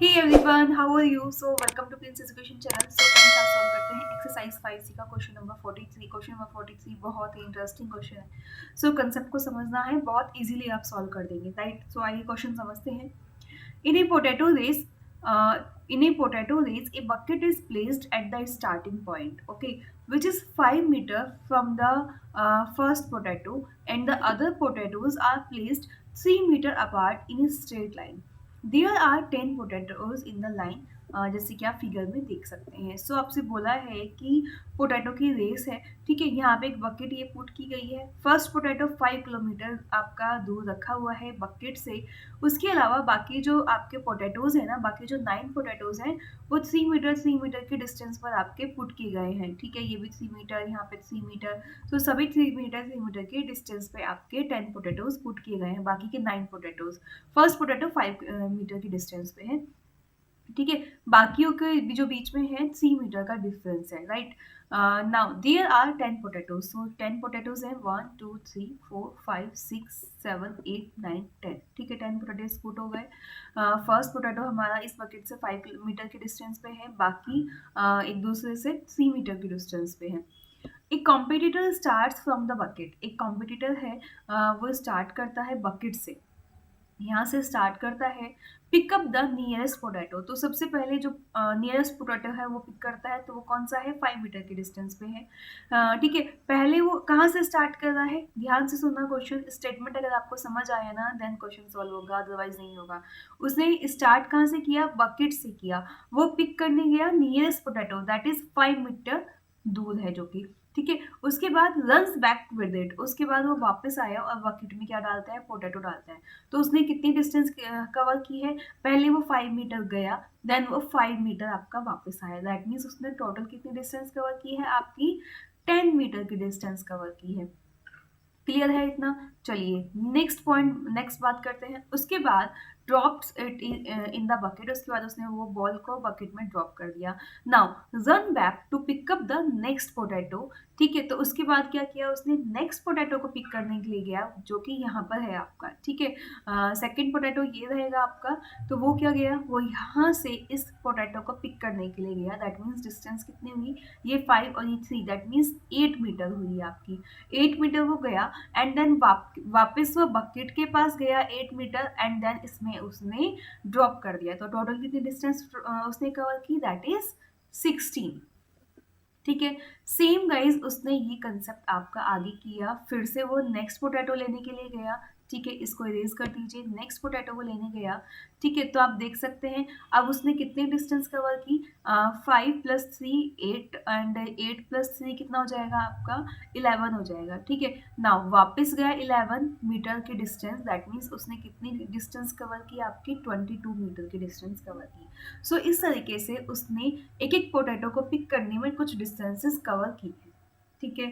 Hey everyone, how are you? So welcome to Prince Education channel. So friends आज solve करते हैं exercise 5C का question number 43। Question number 43 बहुत ही interesting question है। सो concept को समझना है, बहुत इजीली आप सॉल्व कर देंगे, राइट? सो आइए क्वेश्चन समझते हैं। In a potato race, a bucket is placed at the starting point, okay, which is 5 meter from the first potato, and the other potatoes are placed 3 meter apart in a straight line. There are 10 potatoes in the line. जैसे कि आप figure में देख सकते हैं। सो आपसे बोला है कि पोटैटो की रेस है, ठीक है। यहाँ पे एक बकेट ये पुट की गई है। फर्स्ट पोटैटो 5 किलोमीटर आपका दूर रखा हुआ है बकेट से। उसके अलावा बाकी जो आपके पोटैटोज है ना, बाकी जो 9 पोटैटोज हैं वो 3 मीटर के डिस्टेंस पर आपके पुट किए गए हैं, ठीक है। ये भी 3 मीटर, यहाँ पे 3 मीटर, तो सभी 3 मीटर के डिस्टेंस पे आपके 10 पोटैटोज पुट किए गए हैं। बाकी के 9 पोटैटोज, फर्स्ट पोटैटो 5 मीटर की डिस्टेंस पे है, ठीक है। बाकियों के जो बीच में है 3 मीटर का डिफरेंस है, right. Now there are 10 potatoes. So 10 potatoes हैं, 1 2 3 4 5 6 7 8 9 10, ठीक है। 10 पोटैटोज पुट हो गए। फर्स्ट पोटैटो हमारा इस बकेट से 5 मीटर के डिस्टेंस पे है, बाकी एक दूसरे से 3 मीटर के डिस्टेंस पे है। एक competitor start from the bucket. एक कॉम्पिटिटर है, वो स्टार्ट करता है बकेट से, यहाँ से स्टार्ट करता है। पिकअप द नियरेस्ट पोटैटो, तो सबसे पहले जो नियरेस्ट पोटैटो है वो पिक करता है, तो वो कौन सा है, 5 मीटर के डिस्टेंस पे है, ठीक है। पहले वो कहाँ से स्टार्ट कर रहा है, ध्यान से सुनना क्वेश्चन स्टेटमेंट, अगर आपको समझ आया ना देन क्वेश्चन सॉल्व होगा, अदरवाइज नहीं होगा। उसने स्टार्ट कहाँ से किया, बकेट से किया। वो पिक करने गया nearest potato, that is 5 metre दूर है जो कि, ठीक है। उसके बाद रन्स बैक विद इट, उसके बाद वो वापस आया और बकेट में क्या डालता है, पोटैटो डालता है। तो उसने कितनी डिस्टेंस कवर की है, पहले वो 5 मीटर गया, देन वो 5 मीटर आपका वापस आया, दैट मीन्स उसने टोटल कितनी डिस्टेंस कवर की है, आपकी 10 मीटर की डिस्टेंस कवर की है। क्लियर है इतना? चलिए नेक्स्ट पॉइंट, नेक्स्ट बात करते हैं। उसके बाद drops it in the bucket, उसके बाद उसने वो बॉल को बकेट में ड्रॉप कर दिया। Now run back to pick up the next potato, ठीक है। तो उसके बाद क्या किया, उसने नेक्स्ट पोटैटो को पिक करने के लिए गया, जो कि यहाँ पर है आपका, ठीक है। सेकेंड पोटैटो ये रहेगा आपका, तो वो क्या गया, वो यहाँ से इस पोटैटो को पिक करने के लिए गया। दैट मीन्स डिस्टेंस कितनी हुई, ये 5 और ये 3, दैट मीन्स 8 मीटर हुई आपकी। 8 मीटर वो गया, एंड देन वापस वो बकेट के पास गया 8 मीटर, एंड देन इसमें उसने ड्रॉप कर दिया। तो टोटल कितनी डिस्टेंस उसने कवर की, दैट इज 16, ठीक है। सेम गाइज उसने ये कंसेप्ट आपका आगे किया, फिर से वो नेक्स्ट पोटैटो लेने के लिए गया, ठीक है। इसको इरेज कर दीजिए, नेक्स्ट पोटैटो को लेने गया, ठीक है। तो आप देख सकते हैं अब उसने कितनी डिस्टेंस कवर की, 5 + 3 8, एंड 8 + 3 कितना हो जाएगा आपका, 11 हो जाएगा, ठीक है। नाउ वापस गया 11 मीटर की डिस्टेंस, दैट मीन्स उसने कितनी डिस्टेंस कवर की, आपकी 22 मीटर की डिस्टेंस कवर की। सो इस तरीके से उसने एक एक पोटैटो को पिक करने में कुछ डिस्टेंसेस कवर की है, ठीक है।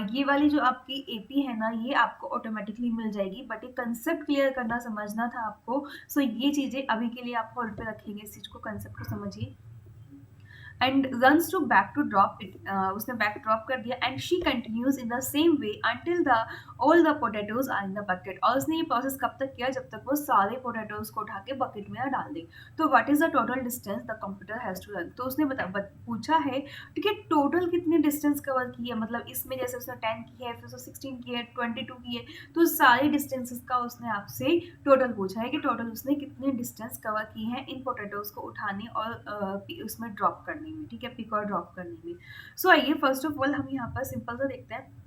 ये वाली जो आपकी एपी है ना, ये आपको ऑटोमेटिकली मिल जाएगी, बट ये कंसेप्ट क्लियर करना समझना था आपको। सो ये चीज़ें अभी के लिए आप होल्ड पे रखेंगे, इस चीज़ को, कंसेप्ट को समझिए। And runs to back to drop it, उसने बैक ड्रॉप कर दिया, and she continues in the same way until the all the potatoes are in the bucket. और उसने ये प्रोसेस कब तक किया, जब तक वो सारे पोटैटोज को उठा के बकेट में ना डाल दे। तो what is the total distance the computer has to run, तो उसने पूछा है, ठीक है, टोटल कितनी डिस्टेंस कवर की है, मतलब इसमें जैसे उसने 10 की है, फिर उसने 16 की है, 22 की है, तो सारे डिस्टेंसेस का उसने आपसे टोटल पूछा है कि टोटल उसने कितनी डिस्टेंस कवर की है इन पोटैटोज को उठाने और उसमें ड्रॉप करने में, ठीक है, पिक और ड्रॉप करने में। सो आइए फर्स्ट ऑफ ऑल हम यहाँ पर सिंपल सा देखते हैं।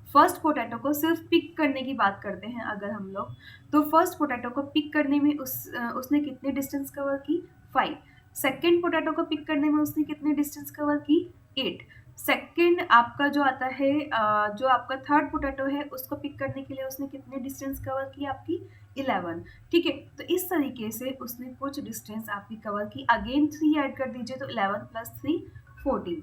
फर्स्ट पोटैटो को सिर्फ पिक करने की बात करते हैं अगर हम लोग, तो फर्स्ट पोटैटो को पिक करने में उसने कितनी डिस्टेंस कवर की, 5। सेकेंड पोटैटो को पिक करने में उसने कितनी डिस्टेंस कवर की, 8। सेकेंड आपका जो आता है, जो आपका थर्ड पोटैटो है, उसको पिक करने के लिए उसने कितनी डिस्टेंस कवर की, आपकी 11, ठीक है। तो इस तरीके से उसने कुछ डिस्टेंस आपकी कवर की। अगेन 3 ऐड कर दीजिए, तो 11 + 3 14।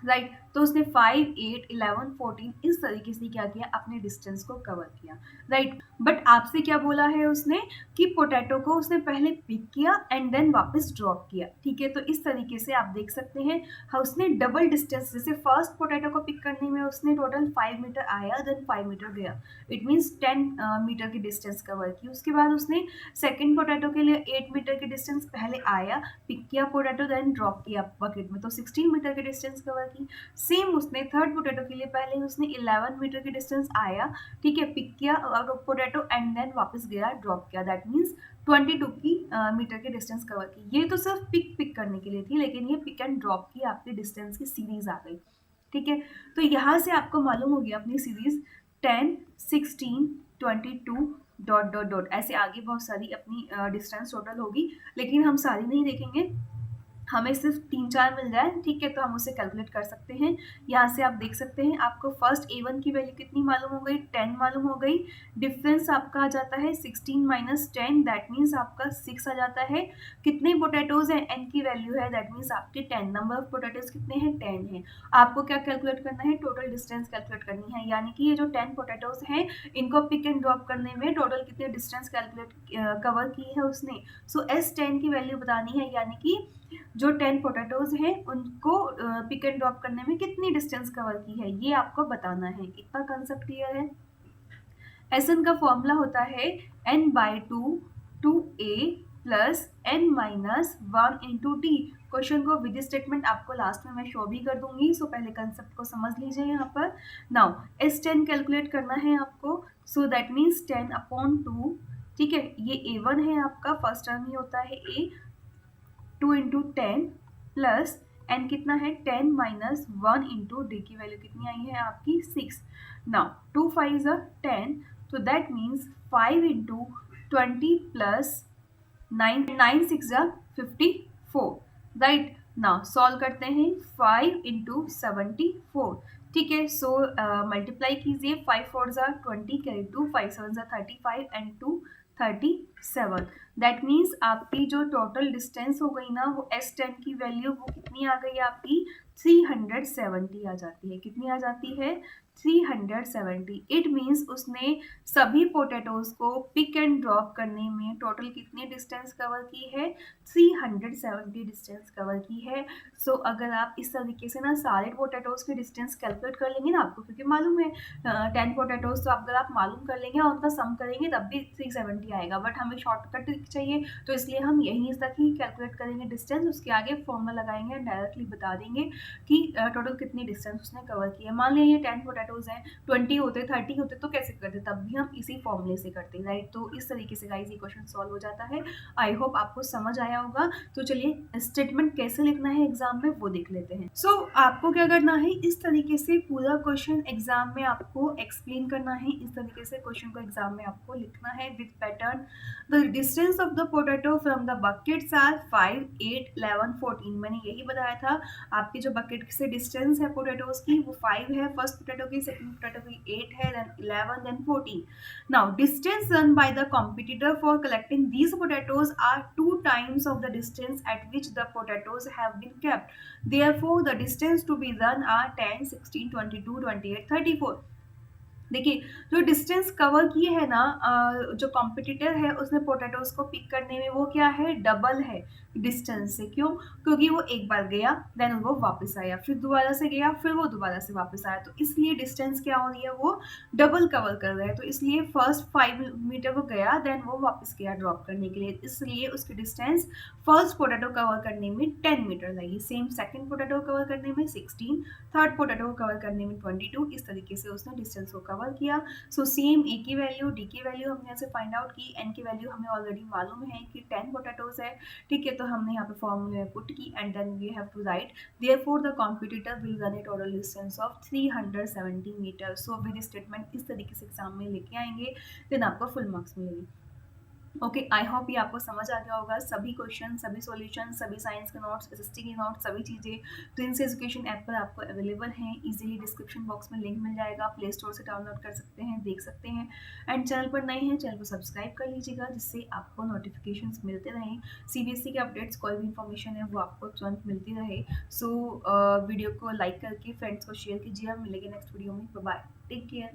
राइट। तो उसने 5, 8, 11, 14 इस तरीके से क्या किया, अपने डिस्टेंस को कवर किया, राइट। बट आपसे क्या बोला है उसने कि पोटैटो को उसने पहले पिक किया एंड देन वापस ड्रॉप किया, ठीक है। तो इस तरीके से आप देख सकते हैं हाँ उसने डबल डिस्टेंस, जैसे फर्स्ट पोटैटो को पिक करने में उसने टोटल 5 मीटर आया देन 5 मीटर गया, इट मीन्स 10 मीटर की डिस्टेंस कवर की। उसके बाद उसने सेकेंड पोटैटो के लिए 8 मीटर की डिस्टेंस पहले आया, पिक किया पोटैटो देन ड्रॉप किया बकेट में, तो 16 मीटर की डिस्टेंस कवर की। सेम उसने थर्ड पोटैटो के लिए पहले उसने 11 मीटर की डिस्टेंस आया, ठीक है, पिक किया पोटैटो एंड देन वापस गया ड्रॉप किया, दैट मीन्स 22 की मीटर की डिस्टेंस कवर की। ये तो सिर्फ पिक करने के लिए थी, लेकिन ये पिक एंड ड्रॉप की आपकी डिस्टेंस की सीरीज आ गई, ठीक है। तो यहाँ से आपको मालूम हो गया अपनी सीरीज 10, 16, 22 डॉट डॉट डॉट, ऐसे आगे बहुत सारी अपनी डिस्टेंस टोटल होगी, लेकिन हम सारी नहीं देखेंगे, हमें सिर्फ 3-4 मिल जाए, ठीक है, तो हम उसे कैलकुलेट कर सकते हैं। यहाँ से आप देख सकते हैं आपको फर्स्ट A1 की वैल्यू कितनी मालूम हो गई, 10 मालूम हो गई। डिफरेंस आपका आ जाता है 16 माइनस 10, दैट मीन्स आपका 6 आ जाता है। कितने पोटैटोज हैं, n की वैल्यू है, दैट मीन्स आपके 10 नंबर ऑफ पोटैटोज कितने हैं, 10 हैं। आपको क्या कैलकुलेट करना है, टोटल डिस्टेंस कैलकुलेट करनी है, यानी कि ये जो 10 पोटैटोज हैं इनको पिक एंड ड्रॉप करने में टोटल कितनी डिस्टेंस कैलकुलेट कवर की है उसने। सो S10 की वैल्यू बतानी है, यानी कि जो 10 पोटैटोज हैं उनको पिक एंड ड्रॉप करने में कितनी डिस्टेंस कवर की है, ये आपको बताना है। इतना कंसेप्ट क्लियर है। एसएन का फॉर्मूला होता है n/2 2a plus n minus 1 into T. Question को विद स्टेटमेंट आपको लास्ट में मैं शो भी कर दूंगी, सो पहले कंसेप्ट को समझ लीजिए यहाँ पर। नाउ S10 कैलकुलेट करना है आपको, सो दैट मीन्स 10/2, ठीक है, ये A1 है आपका, फर्स्ट टर्म ही होता है A, 2 इंटू 10 प्लस एन कितना है 10 माइनस 1 इंटू डी की वैल्यू कितनी आई है आपकी 6। नाउ 2 5 ज़ा 10, तो दैट मीन्स 5 इंटू 20 प्लस 9 6 ज़ा 54, राइट। नाउ सॉल्व करते हैं 5 इंटू 74, ठीक है। सो मल्टीप्लाई कीजिए, 5 4 ज़ा 20 कैरी 2, 5 7 ज़ा 35 एंड 2 37, दैट मीन्स आपकी जो टोटल डिस्टेंस हो गई ना वो S10 की वैल्यू वो कितनी आ गई आपकी 370 आ जाती है। कितनी आ जाती है 370। इट मीन्स उसने सभी पोटैटोज को पिक एंड ड्रॉप करने में टोटल कितनी डिस्टेंस कवर की है 370 डिस्टेंस कवर की है। सो अगर आप इस तरीके से ना सारे पोटैटोज की डिस्टेंस कैलकुलेट कर लेंगे ना आपको, क्योंकि मालूम है 10 पोटैटोज, तो अगर आप मालूम कर लेंगे और उनका सम करेंगे तब भी 370 आएगा, बट हमें शॉर्टकट चाहिए तो इसलिए हम यहीं तक ही कैलकुलेट करेंगे डिस्टेंस, उसके आगे फॉर्मूला लगाएंगे, डायरेक्टली बता देंगे कि टोटल कितनी डिस्टेंस उसने कवर की है। मान लिया ये 10 पोटैटोज हैं, 20 होते 30 होते तो कैसे करते, तब भी हम इसी फॉर्मूले से करते, राइट। तो इस तरीके से गाइस ये क्वेश्चन सॉल्व हो जाता है। आई होप आपको समझ आया होगा। तो चलिए स्टेटमेंट कैसे लिखना है एग्जाम में वो देख लेते हैं। सो आपको क्या करना है, इस तरीके से पूरा क्वेश्चन एग्जाम में आपको एक्सप्लेन करना है, इस तरीके से क्वेश्चन को एग्जाम में आपको लिखना है with pattern. The distance of the potato from the buckets are 5, 8, 11, 14। मैंने यही बताया था, आपकी जो बकेट से डिस्टेंस है पोटैटोज की वो 5 है फर्स्ट पोटैटो की, सेकंड पोटैटो की 8 है, then 11, then 14। Now distance run by the competitor for collecting these potatoes are 2 times of the distance at which the potatoes have been kept. Therefore, the distance to be run are 10, 16, 22, 28, 34. देखिए जो distance cover किए है ना जो competitor है उसने potatoes को pick करने में वो क्या है डबल है डिस्टेंस से। क्यों, क्योंकि वो एक बार गया देन वो वापस आया, फिर दोबारा से गया, फिर वो दोबारा से वापस आया, तो इसलिए डिस्टेंस क्या हो रही है वो डबल कवर कर रहा है। तो इसलिए फर्स्ट 5 मीटर वो गया देन वो वापस गया ड्रॉप करने के लिए, इसलिए उसकी डिस्टेंस फर्स्ट पोटैटो कवर करने में 10 मीटर लगी। सेम सेकंड पोटैटो कवर करने में 16, थर्ड पोटैटो को कवर करने में 22, इस तरीके से उसने डिस्टेंस को कवर किया। सो सेम ए की वैल्यू डी की वैल्यू हमने यहाँ से फाइंड आउट की, एन की वैल्यू हमें ऑलरेडी मालूम है कि 10 पोटैटोज है, ठीक है, तो हमने यहाँ पे फॉर्मूले में पुट की and then we have to write therefore the competitor will run a total distance of 370 metre. So with statement इस तरीके से एग्जाम में लेके आएंगे देन आपको फुल मार्क्स मिलेंगे। ओके, आई होप ये आपको समझ आ गया होगा। सभी क्वेश्चन, सभी सॉल्यूशन, सभी साइंस के नोट्स, एसएसटी के नोट्स, सभी चीज़ें प्रिंस एजुकेशन ऐप पर आपको अवेलेबल हैं। इजीली डिस्क्रिप्शन बॉक्स में लिंक मिल जाएगा, प्ले स्टोर से डाउनलोड कर सकते हैं, देख सकते हैं। एंड चैनल पर नए हैं, चैनल को सब्सक्राइब कर लीजिएगा, जिससे आपको नोटिफिकेशंस मिलते रहें। सीबीएसई के अपडेट्स, कोई भी इंफॉर्मेशन है वो आपको तुरंत मिलती रहे। सो वीडियो को लाइक करके फ्रेंड्स को शेयर कीजिए। हम मिलेंगे नेक्स्ट वीडियो में। Bye bye, take care.